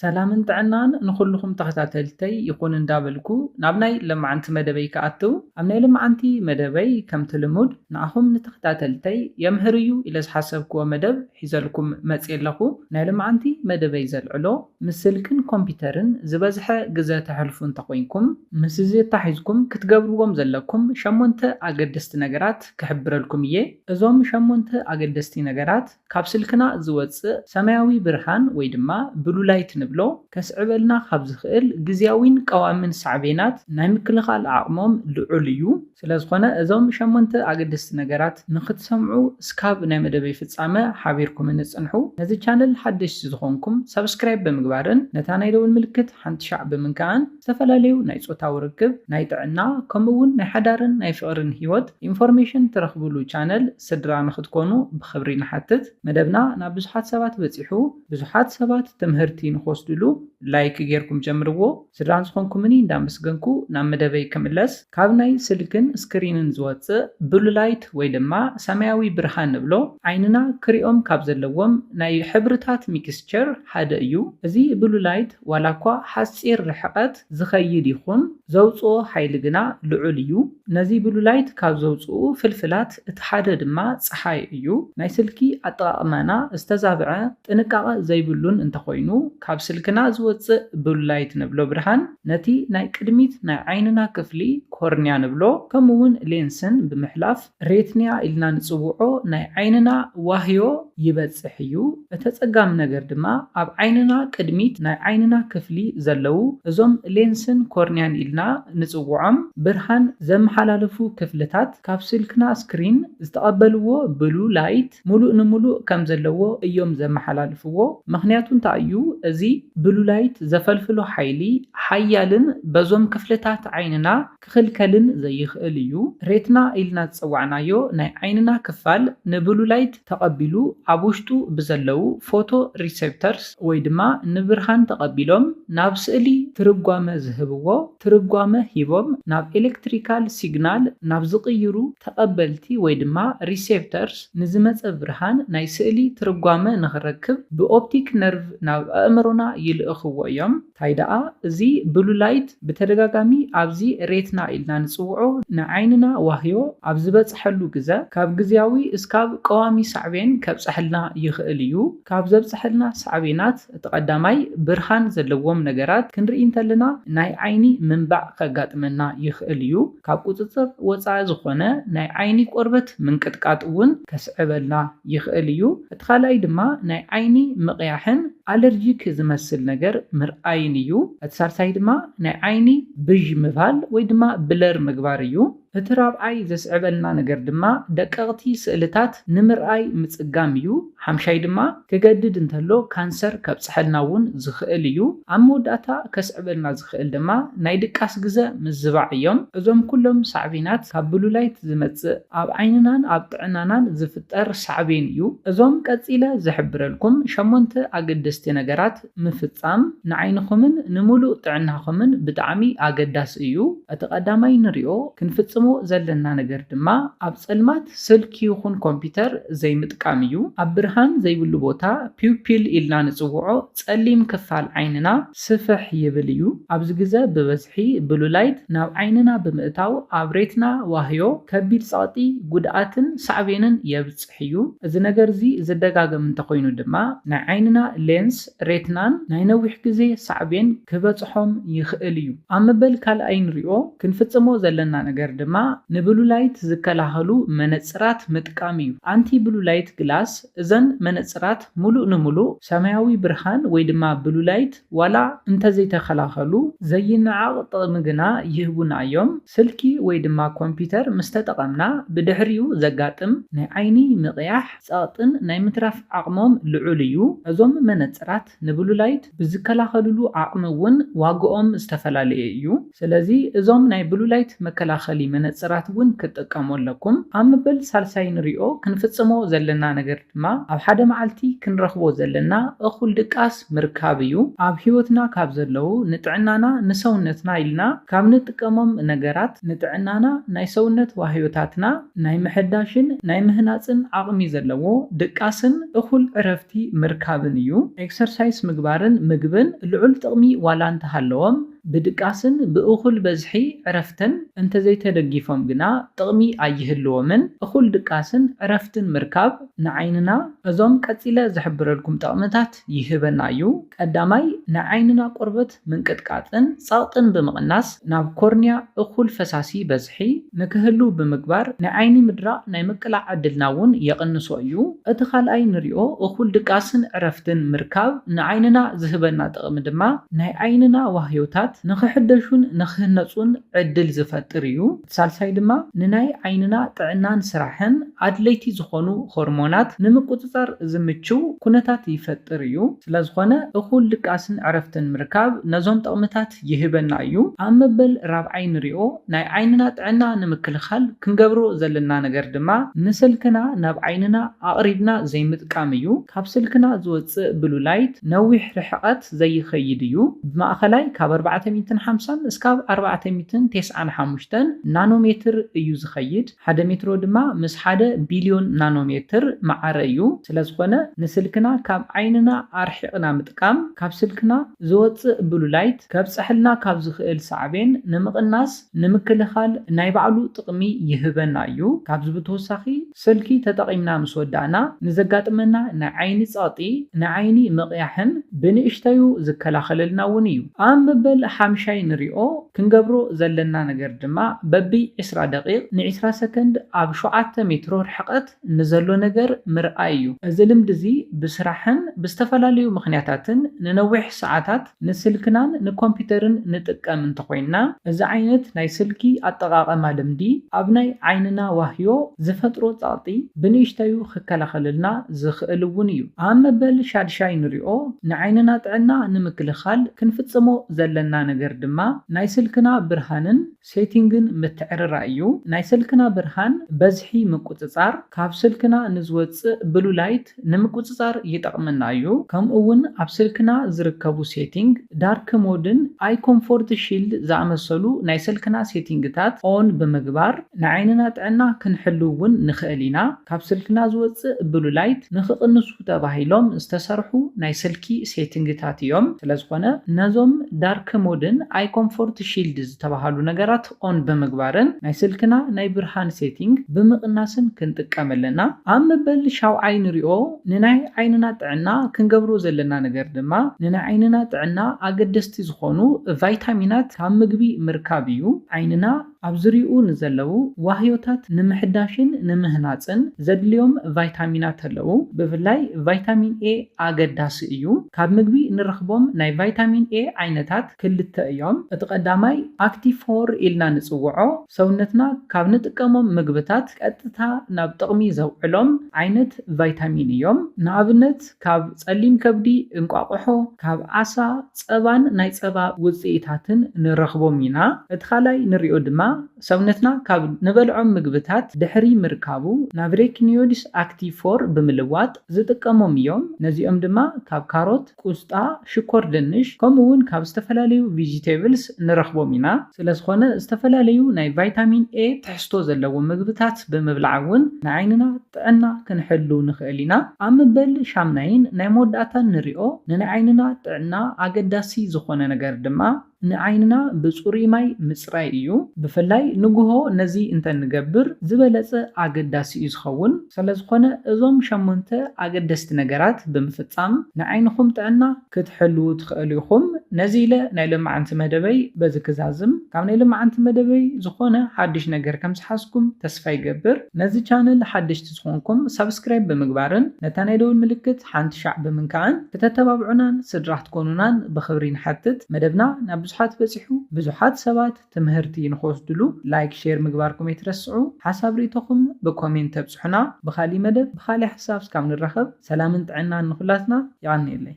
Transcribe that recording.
سلامن طعنان نخلكم تختاتلتي يكون اندابلكو نابناي لمعنت مدبي كأتو أمناي لمعنتي مدبي كم تلمود ناهم نتختاتلتي يمهريو إلى حسبكو مدب حيزلكم مسئل لخو ناي لمعنتي مدبي زلعلو مسلكن كمبيوترن زبازح جزا تحلفون تقوينكم مسزي تحيزكم كتقبلوهم زلكم شمونت أقدست نجرات كحبرلكم ازوم شمونت أقدستي نجرات كابسلكنا زواتس سماوي برهان ويدما بلو لايت نبلو كسعبلنا خبز خيل جزياوين قوامن سعبينات نايم كل خال عقمهم لعليو سلازخونا ازوم شمونت أقدست نجرات نخد سمعو سكاب نايم دبي فتسامة حبيركم نتصنحو هذا الشانل حدش زخونكم سبسكرايب بمقبارن نتانا لو الملكت حنت شعب من كان سفلاليو نايس وتاوركب نايتعنا كمون نحدارن نايفقرن هيوت انفورميشن ترخبولو شانل سدرا نخدكونو بخبري نحتت مدبنا نابزحات سبات بتسيحو بزحات سبات تمهرتين خوصدلو لايك غيركم جمرو سدران سخونكمني ندامسغنكو نام مدبي كملس كابناي سلكن سكرينن زواتس بلو لايت ويدما سماوي برهان نبلو عيننا كريوم كابزلوم ناي حبرتات ميكسچر حدا ايو ازي بلو لايت ولاكوا حصير رحقت زخيد يخون زوصو حيلغنا لعليو نزي بلو لايت كاب زوصو فلفلات اتحاده دما صحاي ايو ناي سلكي اطقمنا استزابعه طنقاقه زيبلون انت خوينو كاب سلكنا زوص بلو لايت نبلو برهان نتي ناي قدميت ناي عيننا كفلي كورنيا نبلو كمون لينسن بمحلاف ريتنيا إلنا نصبوعو ناي عيننا واهيو يبصحيو اتتصقام ነገር ድማ ኣብ عيننا قدميت ناي عيننا كفلي زلو ازوم لينسن كورنيان إلنا نصبوعم برهان زمحلالفو كفلتات كاب سلكنا سكرين استقبلوو بلو لايت ملؤ نملؤ كم زلوو ايوم زمحلالفوو مخنياتو انتايو ازي بلو لايت زفلفلو حيلي حيالن بزوم كفلتات عيننا كخلكلن زي خليو ريتنا إلنا تصوعنايو ناي عيننا كفال نبلو لايت تقبلو عبوشتو بزلو فوتو ريسبترز ويدما نبرهان تقبلهم ناب سئلي ترقوامة زهبوو ترقوامة هيبوم ناب إلكتريكال سيجنال ناب زقيرو تقبلتي ويدما ريسبترز نزمت برهان ناي سئلي ترقوامة نغركب بأوبتيك نرف ناب أمرونا يلأخوو يوم تايدا زي بلو لايت بترقاقامي عبزي ريتنا إلنا نصوعو نعيننا واهيو عبزبت حلو جزا كاب جزياوي اسكاب قوامي سعبين كاب سحلنا يخقليو كاب زب سحلنا سعبينات تقدامي برهان زلوهم نجرات كنرئي انتلنا ناي عيني منبع خقات منا يخقليو كاب قطصر وصع زخونة ناي عيني قربت من كتقات اون كسعبلنا يخقليو اتخالاي دما ناي عيني مقياحن ألرجيك زمسل نجر مرأينيو اتسارساي دما ناي عيني بج مفال ويدما بلر مقباريو اتراب اي زسعبلنا نجر دما دقاقتي سئلتات نمرأي متصقاميو حمشاي دما كجدد انتلو كانسر كبصحلناون زخئليو عمود اتا كسعبلنا زخئل دما نايدقاس جزا مزبعيوم ازوم كلهم صعبينات كابلو لايت زمتص اب عيننان اب طعنانان زفتر صعبينيو ازوم قصيله زحبرلكم شمونت اقدستي نجرات مفصام نعينخمن نملو طعناخمن بطعمي اقداس ايو اتقداماي نريو كنفصمو زلنا نجر دما اب صلمات سلك يخون كمبيوتر زي مطقاميو اب برهان زي بلو بوتا بيوبيل إلنا نصوعو صليم كفال عيننا سفح يبليو ابز غزا ببزحي بلو لايت ناب عيننا بمئتاو ابريتنا واهيو كبير صاطي غداتن صعبينن يبصحيو از ነገር زي زدጋገም እንተኮይኑ ድማ ናይ عيننا لينس ريتنان ናይ ነዊሕ ግዜ صعبين ክበጽሖም ይኽእል እዩ ኣመበል ካልኣይ ንሪኦ ክንፍጽሞ ዘለና ነገር ድማ ንብሉ ላይት ዝከላኸሉ መነጽራት ምጥቃም እዩ አንቲ ብሉ ላይት ግላስ እዘን መነጽራት ሙሉእ ንሙሉእ ሰማያዊ ብርሃን ወይ ድማ ብሉ ላይት ዋላ እንተዘይተኸላኸሉ ዘይነዓቕ ጥቕሚ ግና ይህቡና እዮም ስልኪ ወይ ድማ ኮምፒውተር ምስ ተጠቐምና ብድሕሪኡ ዘጋጥም ናይ ዓይኒ ምቕያሕ ጸቕጥን ናይ ምትራፍ ዓቕሞም ልዑል እዩ እዞም መነጽራት ንብሉ ላይት ብዝከላኸልሉ ዓቕሚ እውን ዋግኦም ዝተፈላለየ እዩ ስለዚ እዞም ናይ ብሉ ላይት መከላኸሊ መነጽራት ውን ክትጥቀመለኩም ኣምበል ሳልሳይ ንሪኦ ክንፍጽሞ ዘለና ነገር ድማ ኣብ ሓደ መዓልቲ ክንረኽቦ ዘለና እኹል ድቃስ ምርካብ እዩ። ኣብ ህይወትና ካብ ዘለው ንጥዕናና ንሰውነትና ኢልና ካብ ንጥቀሞም ነገራት ንጥዕናና ናይ ሰውነት ዋህዮታትና ናይ ምሕዳሽን ናይ ምህናፅን ዓቕሚ ዘለዎ ድቃስን እኹል ዕረፍቲ ምርካብን እዩ። ኤክሰርሳይዝ ምግባርን ምግብን ልዑል ጥቕሚ ዋላ እንተሃለዎም ብድቃስን ብእኹል በዝሒ ዕረፍትን እንተዘይተደጊፎም ግና ጥቕሚ ኣይህልዎምን። እኹል ድቃስን ዕረፍትን ምርካብ ንዓይንና እዞም ቀፂለ ዝሕብረልኩም ጥቕምታት ይህበና እዩ። ቀዳማይ ንዓይንና ቆርበት ምንቅጥቃጥን ጸቕጥን ብምቕናስ ናብ ኮርንያ እኹል ፈሳሲ በዝሒ ንክህሉ ብምግባር ንዓይኒ ምድራቕ ናይ ምቅላዕ ዕድልና እውን የቕንሶ እዩ። እቲ ካልኣይ ንሪኦ እኹል ድቃስን ዕረፍትን ምርካብ ንዓይንና ዝህበና ጥቕሚ ድማ ናይ ዓይንና ዋህዮታት ንኽሕደሹን ንኽህነፁን ዕድል ዝፈጥር እዩ። ሳልሳይ ድማ ንናይ ዓይንና ጥዕናን ስራሕን ኣድለይቲ ዝኾኑ ሆርሞናት ንምቁፅፃር ዝምችው ኩነታት ይፈጥር እዩ። ስለዝኾነ እኹል ድቃስን ዕረፍትን ምርካብ ነዞም ጥቕምታት ይህበና እዩ። ኣብ መበል ራብዓይ ንሪኦ ናይ ዓይንና ጥዕና ንምክልኻል ክንገብሮ ዘለና ነገር ድማ ንስልክና ናብ ዓይንና ኣቕሪብና ዘይምጥቃም እዩ። ካብ ስልክና ዝወፅእ ብሉ ላይት ነዊሕ ርሕቐት ዘይኸይድ እዩ። ብማእኸላይ ካብ 450 እስካብ 495 ናኖሜትር እዩ ዝኸይድ። 1 ሜትሮ ድማ ምስ 1 ቢልዮን ናኖሜትር ማዕረ እዩ። ስለዝኾነ ንስልክና ካብ ዓይንና ኣርሒቕና ምጥቃም ካብ ስልክና ዝወፅእ ብሉ ላይት ከብፅሐልና ካብ ዝኽእል ሳዕቤን ንምቕናስ ንምክልኻል ናይ ባዕሉ ጥቕሚ ይህበና እዩ። ካብዚ ብተወሳኺ ስልኪ ተጠቒምና ምስ ወዳእና ንዘጋጥመና ናይ ዓይኒ ጸቕጢ ናይ ዓይኒ ምቕያሕን ብንእሽተዩ ዝከላኸለልና እውን እዩ። ኣብ መበል ሓምሻይ ንሪኦ ክንገብሮ ዘለና ነገር ድማ በቢ 20 ደቂቕ ን20 ሰከንድ ኣብ 7 ሜትሮ ርሕቐት ንዘሎ ነገር ምርኣይ እዩ። እዚ ልምዲ እዚ ብስራሕን ብዝተፈላለዩ ምኽንያታትን ንነዊሕ ሰዓታት ንስልክናን ንኮምፒውተርን ንጥቀም እንተኮይንና እዚ ዓይነት ናይ ስልኪ ኣጠቓቕማ ልምዲ ኣብ ናይ ዓይንና ዋህዮ ዝፈጥሮ ጸቕጢ ብንእሽተዩ ክከላኸለልና ዝኽእል እውን እዩ። ኣብ መበል ሻድሻይ ንሪኦ ንዓይንና ጥዕና ንምክልኻል ክንፍጽሞ ዘለና ነገር ድማ ናይ ስልክና ብርሃንን ሴቲንግን ምትዕርራእ እዩ። ናይ ስልክና ብርሃን በዝሒ ምቁፅፃር ካብ ስልክና ንዝወፅእ ብሉ ላይት ንምቁፅፃር ይጠቕመና እዩ። ከምኡ እውን ኣብ ስልክና ዝርከቡ ሴቲንግ ዳርክ ሞድን ኣይ ኮምፎርት ሺልድ ዝኣመሰሉ ናይ ስልክና ሴቲንግታት ኦን ብምግባር ንዓይንና ጥዕና ክንሕሉ እውን ንኽእል ኢና። ካብ ስልክና ዝወፅእ ብሉ ላይት ንኽቕንሱ ተባሂሎም ዝተሰርሑ ናይ ስልኪ ሴቲንግታት እዮም። ስለዝኾነ ነዞም ዳርክ ሞድን ኣይ ኮምፎርት ሺልድ ዝተባሃሉ ነገራት ኦን ብምግባርን ናይ ስልክና ናይ ብርሃን ሴቲንግ ብምቕናስን ክንጥቀመለና። ኣብ መበል ሻውዓይ ንሪኦ ንናይ ዓይንና ጥዕና ክንገብሮ ዘለና ነገር ድማ ንናይ ዓይንና ጥዕና ኣገደስቲ ዝኾኑ ቫይታሚናት ካብ ምግቢ ምርካብ እዩ። ዓይንና ኣብ ዙርይኡ ንዘለው ዋህዮታት ንምሕዳሽን ንምህናፅን ዘድልዮም ቫይታሚናት ኣለዉ። ብፍላይ ቫይታሚን ኤ ኣገዳሲ እዩ። ካብ ምግቢ ንረኽቦም ናይ ቫይታሚን ኤ ዓይነታት ክልተ እዮም። እቲ ቀዳማይ ኣክቲፎር ኢልና ንፅውዖ ሰውነትና ካብ ንጥቀሞም ምግብታት ቀጥታ ናብ ጥቕሚ ዘውዕሎም ዓይነት ቫይታሚን እዮም። ንኣብነት ካብ ጸሊም ከብዲ እንቋቑሖ፣ ካብ ዓሳ፣ ጸባን ናይ ጸባ ውፅኢታትን ንረኽቦም ኢና። እቲ ካልኣይ ንሪኦ ድማ ሰውነትና ካብ ንበልዖም ምግብታት ድሕሪ ምርካቡ ናብ ሬኪኒዮድስ ኣክቲፎር ብምልዋጥ ዝጥቀሞም እዮም። ነዚኦም ድማ ካብ ካሮት፣ ቁስጣ፣ ሽኮር ድንሽ ከምኡ እውን ካብ ዝተፈላለዩ ቬጂቴብልስ ንረኽቦም ኢና። ስለዝኾነ ዝተፈላለዩ ናይ ቫይታሚን ኤ ትሕዝቶ ዘለዎም ምግብታት ብምብላዕ እውን ንዓይንና ጥዕና ክንሕሉ ንኽእል ኢና። ኣብ መበል ሻምናይን ናይ መወዳእታን ንሪኦ ንናይ ዓይንና ጥዕና ኣገዳሲ ዝኾነ ነገር ድማ ንዓይንና ብፅሩይ ማይ ምፅራይ እዩ። ብፍላይ ንጉሆ ነዚ እንተንገብር ዝበለፀ ኣገዳሲ እዩ ዝኸውን። ስለዝኾነ እዞም 8 ኣገደስቲ ነገራት ብምፍፃም ንዓይንኹም ጥዕና ክትሕልው ትኽእሉ ኢኹም። ነዚ ኢለ ናይ ሎማዓንቲ መደበይ በዚ ክዛዝም ካብ ናይ ሎማዓንቲ መደበይ ዝኾነ ሓድሽ ነገር ከም ዝሓዝኩም ተስፋ ይገብር። ነዚ ቻነል ሓድሽቲ ዝኾንኩም ሰብስክራይብ ብምግባርን ነታ ናይ ደውል ምልክት ሓንቲ ሻዕ ብምንካዕን ከተተባብዑናን ስድራ ክትኮኑናን ብኽብሪ ንሓትት። መደብና ናብ ብዙሓት በፂሑ ብዙሓት ሰባት ትምህርቲ ንኽወስድሉ ላይክ ሼር ምግባርኩም ይትረስዑ። ሓሳብ ሪኢቶኹም ብኮሜንት ተብፅሑና። ብኻሊእ መደብ ብኻሊእ ሓሳብ እስካብ ንራኸብ ሰላምን ጥዕናን ንኹላትና ይቐኒየለይ።